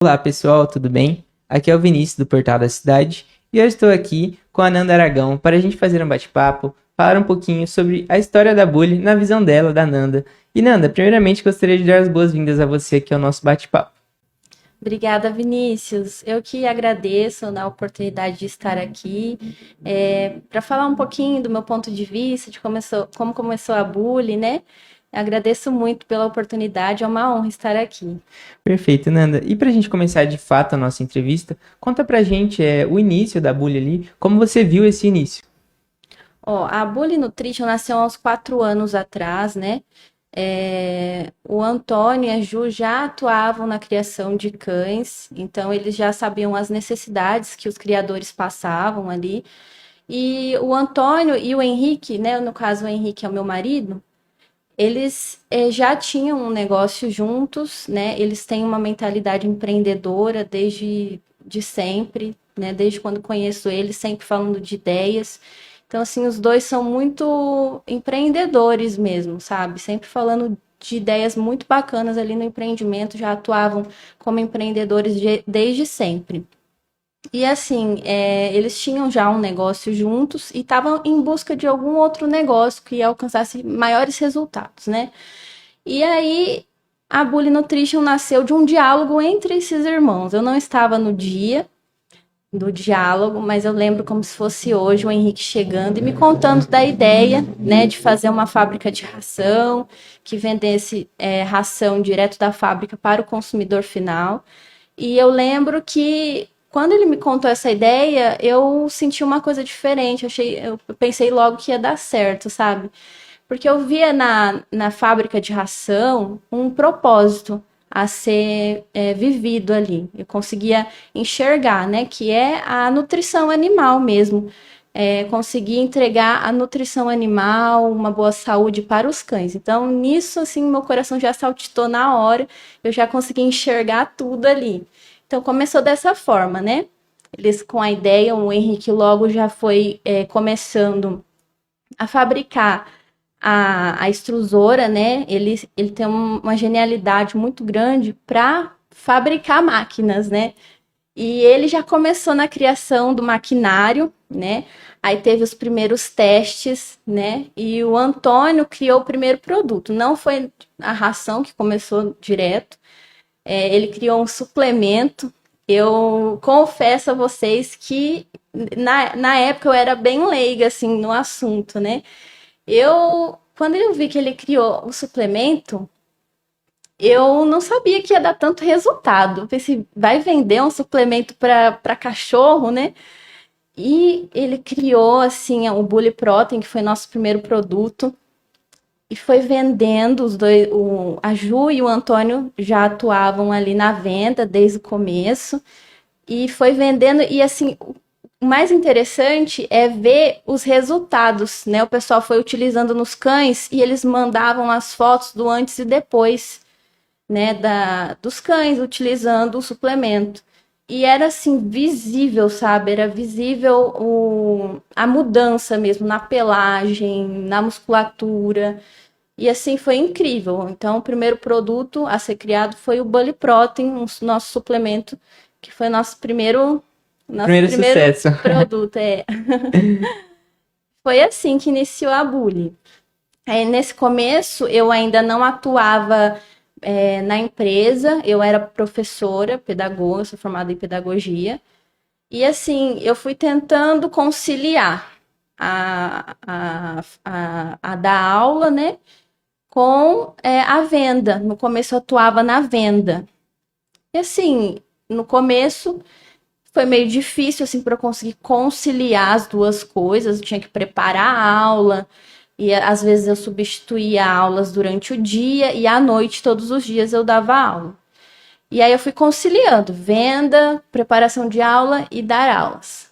Olá pessoal, tudo bem? Aqui é o Vinícius do Portal da Cidade e eu estou aqui com a Nanda Aragão para a gente fazer um bate-papo, falar um pouquinho sobre a história da Bully na visão dela, da Nanda. E Nanda, primeiramente gostaria de dar as boas-vindas a você aqui ao nosso bate-papo. Obrigada, Vinícius. Eu que agradeço na oportunidade de estar aqui para falar um pouquinho do meu ponto de vista, de como começou a Bully, né? Agradeço muito pela oportunidade, é uma honra estar aqui. Perfeito, Nanda. E para a gente começar de fato a nossa entrevista, conta pra gente o início da Bully ali, como você viu esse início. Ó, a Bully Nutrition nasceu há uns 4 anos atrás, né? O Antônio e a Ju já atuavam na criação de cães, então eles já sabiam as necessidades que os criadores passavam ali. E o Antônio e o Henrique, né? No caso, o Henrique é o meu marido. Eles já tinham um negócio juntos, né? Eles têm uma mentalidade empreendedora desde sempre, né? Desde quando conheço eles, sempre falando de ideias. Então, assim, os dois são muito empreendedores mesmo, sabe? Sempre falando de ideias muito bacanas ali no empreendimento, já atuavam como empreendedores desde sempre. E assim, eles tinham já um negócio juntos e estavam em busca de algum outro negócio que alcançasse maiores resultados, né? E aí a Bully Nutrition nasceu de um diálogo entre esses irmãos. Eu não estava no dia do diálogo, mas eu lembro como se fosse hoje o Henrique chegando e me contando da ideia, né, de fazer uma fábrica de ração que vendesse ração direto da fábrica para o consumidor final. E eu lembro que quando ele me contou essa ideia, eu senti uma coisa diferente. Eu pensei logo que ia dar certo, sabe? Porque eu via na fábrica de ração um propósito a ser vivido ali. Eu conseguia enxergar, né? Que é a nutrição animal mesmo. Conseguir entregar a nutrição animal, uma boa saúde para os cães. Então, nisso, assim, meu coração já saltitou na hora. Eu já consegui enxergar tudo ali. Então começou dessa forma, né? Eles com a ideia, o Henrique logo já foi começando a fabricar a extrusora, né? Ele tem uma genialidade muito grande para fabricar máquinas, né? E ele já começou na criação do maquinário, né? Aí teve os primeiros testes, né? E o Antônio criou o primeiro produto. Não foi a ração que começou direto, ele criou um suplemento. Eu confesso a vocês que na época eu era bem leiga assim no assunto, né? Quando eu vi que ele criou o suplemento, eu não sabia que ia dar tanto resultado. Eu pensei, vai vender um suplemento para cachorro, né? E ele criou assim o Bully Protein, que foi nosso primeiro produto. E foi vendendo os dois, a Ju e o Antônio já atuavam ali na venda desde o começo e foi vendendo e assim, o mais interessante é ver os resultados, né? O pessoal foi utilizando nos cães e eles mandavam as fotos do antes e depois, né, dos cães utilizando o suplemento. E era assim visível, sabe? Era visível a mudança mesmo na pelagem, na musculatura. E assim foi incrível. Então, o primeiro produto a ser criado foi o Bully Protein, nosso suplemento, que foi nosso Primeiro primeiro sucesso. produto. Foi assim que iniciou a Bully. Nesse começo, eu ainda não atuava na empresa, eu era professora, pedagoga, sou formada em pedagogia. E assim, eu fui tentando conciliar a dar aula, né? Com a venda. No começo eu atuava na venda. E assim, no começo foi meio difícil assim para eu conseguir conciliar as duas coisas. Eu tinha que preparar a aula e às vezes eu substituía aulas durante o dia e à noite todos os dias eu dava aula. E aí eu fui conciliando venda, preparação de aula e dar aulas.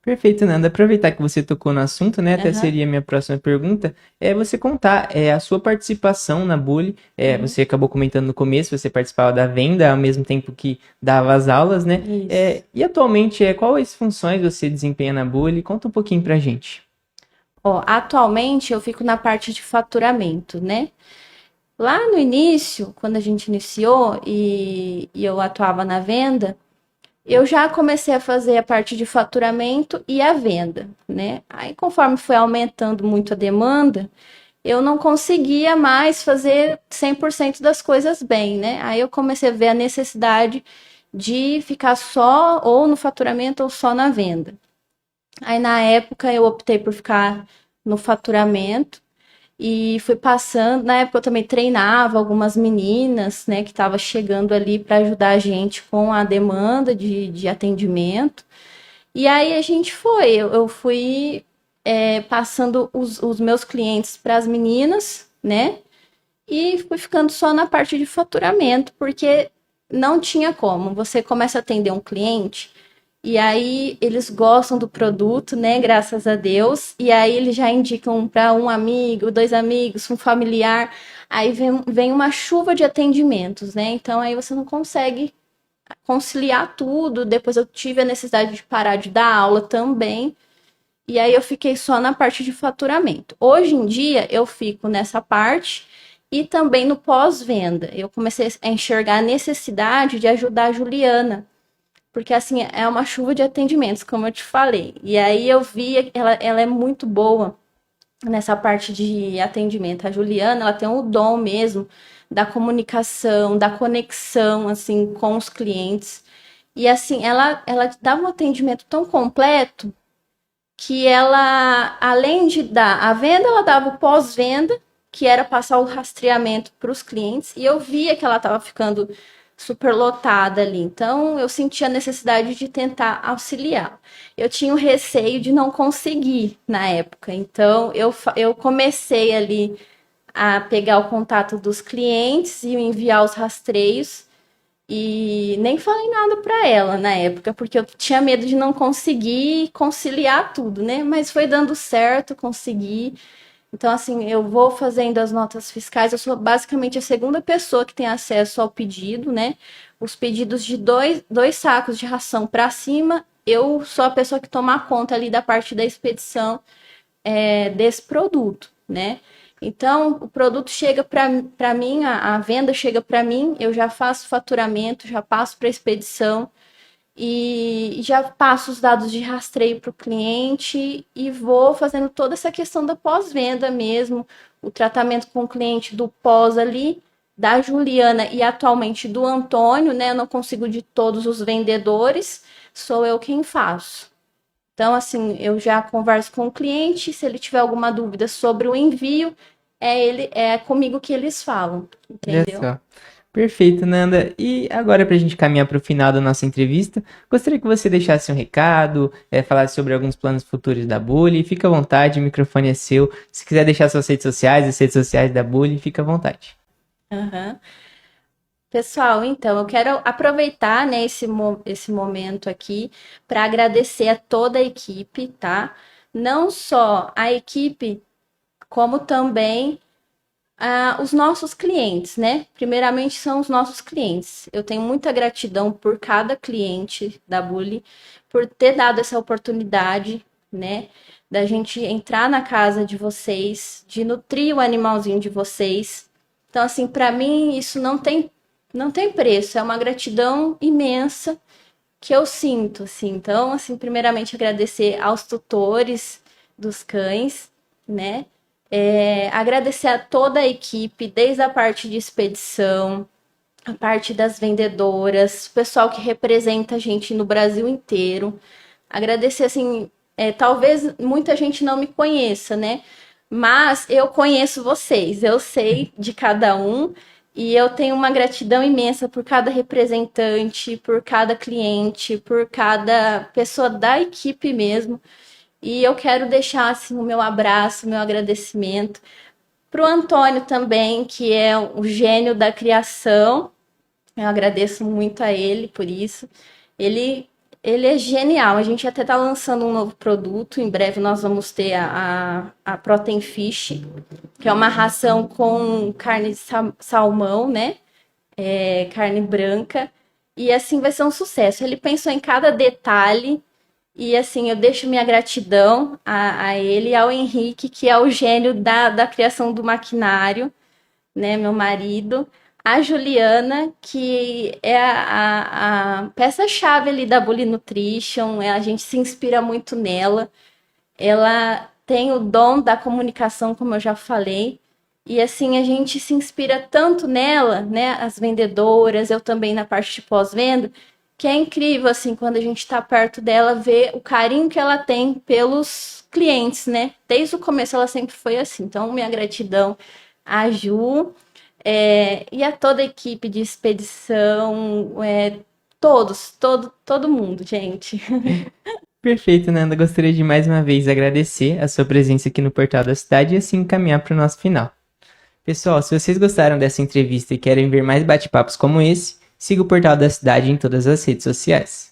Perfeito, Nanda. Aproveitar que você tocou no assunto, né? Até Aham. seria a minha próxima pergunta. É você contar a sua participação na Bully. Uhum. Você acabou comentando no começo, você participava da venda ao mesmo tempo que dava as aulas, né? Isso. E atualmente, quais funções você desempenha na Bully? Conta um pouquinho pra gente. Ó, atualmente eu fico na parte de faturamento, né? Lá no início, quando a gente iniciou e eu atuava na venda, eu já comecei a fazer a parte de faturamento e a venda, né? Aí, conforme foi aumentando muito a demanda, eu não conseguia mais fazer 100% das coisas bem, né? Aí eu comecei a ver a necessidade de ficar só ou no faturamento ou só na venda. Aí na época eu optei por ficar no faturamento e fui passando. Na época eu também treinava algumas meninas, né, que estavam chegando ali para ajudar a gente com a demanda de atendimento. E aí a gente foi, eu fui passando os meus clientes para as meninas, né? E fui ficando só na parte de faturamento, porque não tinha como. Você começa a atender um cliente e aí eles gostam do produto, né? Graças a Deus. E aí eles já indicam para um amigo, dois amigos, um familiar. Aí vem uma chuva de atendimentos, né? Então aí você não consegue conciliar tudo. Depois eu tive a necessidade de parar de dar aula também. E aí eu fiquei só na parte de faturamento. Hoje em dia eu fico nessa parte e também no pós-venda. Eu comecei a enxergar a necessidade de ajudar a Juliana, porque assim é uma chuva de atendimentos, como eu te falei. E aí eu vi que ela é muito boa nessa parte de atendimento. A Juliana, ela tem o dom mesmo da comunicação, da conexão assim com os clientes. E assim, ela dá um atendimento tão completo que ela, além de dar a venda, ela dava o pós-venda, que era passar o rastreamento para os clientes, e eu via que ela estava ficando super lotada ali. Então, eu sentia a necessidade de tentar auxiliar. Eu tinha o receio de não conseguir na época. Então, eu comecei ali a pegar o contato dos clientes e enviar os rastreios. E nem falei nada para ela na época, porque eu tinha medo de não conseguir conciliar tudo, né? Mas foi dando certo, consegui. Então, assim, eu vou fazendo as notas fiscais. Eu sou basicamente a segunda pessoa que tem acesso ao pedido, né? Os pedidos de dois sacos de ração para cima, eu sou a pessoa que toma conta ali da parte da expedição desse produto, né? Então, o produto chega para mim, a venda chega para mim, eu já faço faturamento, já passo para expedição e já passo os dados de rastreio para o cliente e vou fazendo toda essa questão da pós-venda mesmo, o tratamento com o cliente do pós ali, da Juliana e atualmente do Antônio, né? Eu não consigo de todos os vendedores, sou eu quem faço. Então, assim, eu já converso com o cliente, se ele tiver alguma dúvida sobre o envio, é comigo que eles falam, Olha entendeu? só. Perfeito, Nanda. E agora, para a gente caminhar para o final da nossa entrevista, gostaria que você deixasse um recado, falasse sobre alguns planos futuros da Bully. Fica à vontade, o microfone é seu. Se quiser deixar suas redes sociais, as redes sociais da Bully, fica à vontade. Uhum. Pessoal, então, eu quero aproveitar, né, esse momento aqui para agradecer a toda a equipe, tá? Não só a equipe, como também os nossos clientes, né? Primeiramente são os nossos clientes. Eu tenho muita gratidão por cada cliente da Bully, por ter dado essa oportunidade, né? Da gente entrar na casa de vocês, de nutrir o animalzinho de vocês. Então, assim, para mim, isso não tem preço. É uma gratidão imensa que eu sinto, assim. Então, assim, primeiramente agradecer aos tutores dos cães, né? Agradecer a toda a equipe, desde a parte de expedição, a parte das vendedoras, o pessoal que representa a gente no Brasil inteiro. Agradecer, assim, talvez muita gente não me conheça, né? Mas eu conheço vocês, eu sei de cada um e eu tenho uma gratidão imensa por cada representante, por cada cliente, por cada pessoa da equipe mesmo. E eu quero deixar assim, o meu abraço, o meu agradecimento para o Antônio também, que é o gênio da criação. Eu agradeço muito a ele por isso. Ele, ele é genial. A gente até está lançando um novo produto. Em breve nós vamos ter a Protein Fish, que é uma ração com carne de salmão, né? Carne branca. E assim vai ser um sucesso. Ele pensou em cada detalhe e assim, eu deixo minha gratidão a ele e ao Henrique, que é o gênio da criação do maquinário. né, meu marido, a Juliana, que é a peça-chave ali da Bully Nutrition, a gente se inspira muito nela. Ela tem o dom da comunicação, como eu já falei, e assim a gente se inspira tanto nela, né? As vendedoras, eu também na parte de pós-venda, que é incrível assim quando a gente está perto dela ver o carinho que ela tem pelos clientes, né? Desde o começo ela sempre foi assim. Então minha gratidão à Ju e a toda a equipe de expedição, todo mundo, gente. Perfeito, Nanda. Gostaria de mais uma vez agradecer a sua presença aqui no Portal da Cidade e assim encaminhar para o nosso final. Pessoal, se vocês gostaram dessa entrevista e querem ver mais bate-papos como esse, siga o Portal da Cidade em todas as redes sociais.